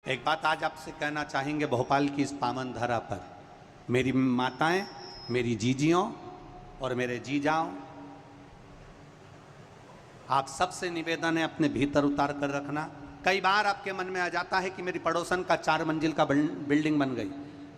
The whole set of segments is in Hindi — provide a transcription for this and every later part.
एक बात आज आपसे कहना चाहेंगे भोपाल की इस पावन धरा पर, मेरी माताएं, मेरी जीजियों और मेरे जीजाओं, आप सबसे निवेदन है अपने भीतर उतार कर रखना। कई बार आपके मन में आ जाता है कि मेरी पड़ोसन का 4 मंजिल का बिल्डिंग बन गई।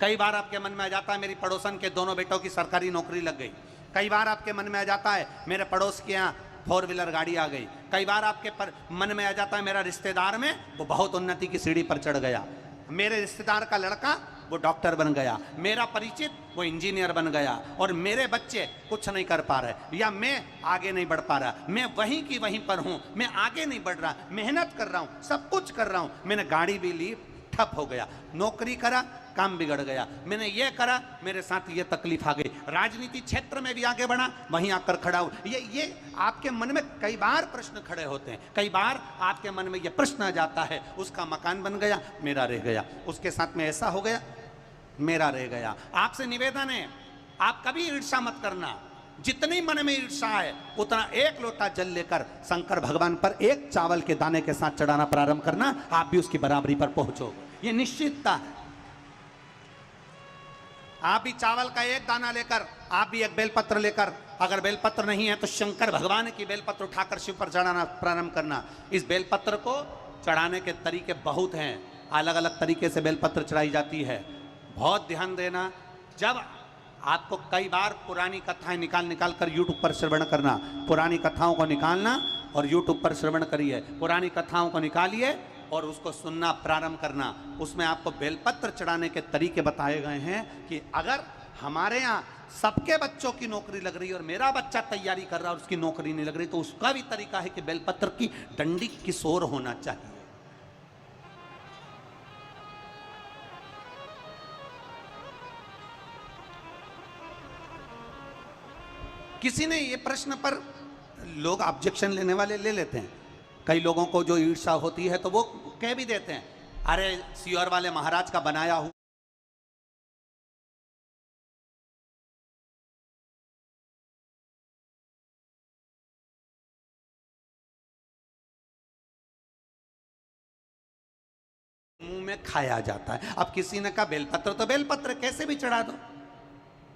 कई बार आपके मन में आ जाता है मेरी पड़ोसन के दोनों बेटों की सरकारी नौकरी लग गई। कई बार आपके मन में आ जाता है मेरे पड़ोस के यहाँ 4 व्हीलर गाड़ी आ गई। कई बार आपके मन में आ जाता है मेरा रिश्तेदार में वो बहुत उन्नति की सीढ़ी पर चढ़ गया, मेरे रिश्तेदार का लड़का वो डॉक्टर बन गया, मेरा परिचित वो इंजीनियर बन गया, और मेरे बच्चे कुछ नहीं कर पा रहे, या मैं आगे नहीं बढ़ पा रहा, मैं वहीं की वहीं पर हूं, मैं आगे नहीं बढ़ रहा, मेहनत कर रहा हूं, सब कुछ कर रहा हूं, मैंने गाड़ी भी ली, ठप हो गया, नौकरी करा, काम बिगड़ गया, मैंने ये करा, मेरे साथ ये तकलीफ आ गई, राजनीति क्षेत्र में भी आगे बढ़ा, वहीं आकर खड़ा हूं। ये आपके मन में कई बार प्रश्न खड़े होते हैं, कई बार आपके मन में ये प्रश्न आ जाता है, उसका मकान बन गया, मेरा रह गया, उसके साथ में ऐसा हो गया, मेरा रह गया। आपसे निवेदन है, आप कभी ईर्ष्या मत करना, जितनी मन में ईर्ष्या है उतना एक लोटा जल लेकर शंकर भगवान पर एक चावल के दाने के साथ चढ़ाना प्रारंभ करना, आप भी उसकी बराबरी पर पहुंचोगे, ये निश्चितता। आप भी चावल का एक दाना लेकर, आप भी एक बेलपत्र लेकर, अगर बेलपत्र नहीं है तो शंकर भगवान की बेलपत्र उठाकर शिव पर चढ़ाना प्रारंभ करना। इस बेलपत्र को चढ़ाने के तरीके बहुत हैं, अलग अलग तरीके से बेलपत्र चढ़ाई जाती है, बहुत ध्यान देना। जब आपको कई बार पुरानी कथाएं निकाल कर यूट्यूब पर श्रवण करना, पुरानी कथाओं को निकालना और यूट्यूब पर श्रवण करिए, पुरानी कथाओं को निकालिए और उसको सुनना प्रारंभ करना। उसमें आपको बेलपत्र चढ़ाने के तरीके बताए गए हैं कि अगर हमारे यहाँ सबके बच्चों की नौकरी लग रही है और मेरा बच्चा तैयारी कर रहा है और उसकी नौकरी नहीं लग रही, तो उसका भी तरीका है कि बेलपत्र की डंडी किशोर होना चाहिए। किसी ने ये प्रश्न पर लोग ऑब्जेक्शन लेने वाले ले लेते हैं, कई लोगों को जो ईर्ष्या होती है तो वो कह भी देते हैं, अरे सियोर वाले महाराज का बनाया हुआ मुंह में खाया जाता है। अब किसी ने कहा बेलपत्र तो बेलपत्र कैसे भी चढ़ा दो,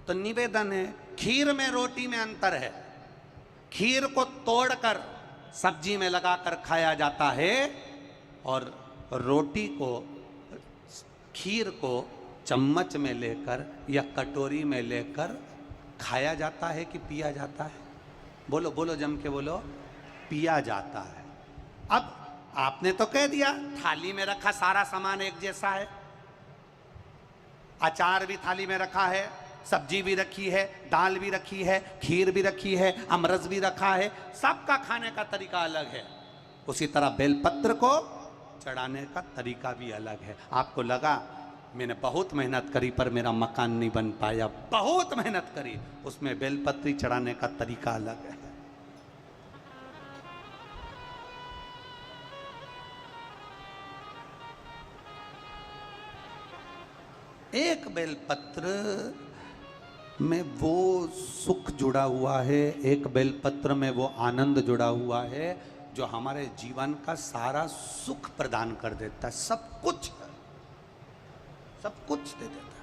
तो निवेदन है, खीर में रोटी में अंतर है। खीर को तोड़कर सब्जी में लगाकर खाया जाता है और रोटी को, खीर को चम्मच में लेकर या कटोरी में लेकर खाया जाता है कि पिया जाता है? बोलो बोलो, जम के बोलो, पिया जाता है। अब आपने तो कह दिया थाली में रखा सारा सामान एक जैसा है, अचार भी थाली में रखा है, सब्जी भी रखी है, दाल भी रखी है, खीर भी रखी है, अमरस भी रखा है, सबका खाने का तरीका अलग है। उसी तरह बेलपत्र को चढ़ाने का तरीका भी अलग है। आपको लगा मैंने बहुत मेहनत करी पर मेरा मकान नहीं बन पाया, बहुत मेहनत करी, उसमें बेलपत्री चढ़ाने का तरीका अलग है। एक बेलपत्र में वो सुख जुड़ा हुआ है, एक बेलपत्र में वो आनंद जुड़ा हुआ है जो हमारे जीवन का सारा सुख प्रदान कर देता है, सब कुछ दे देता है।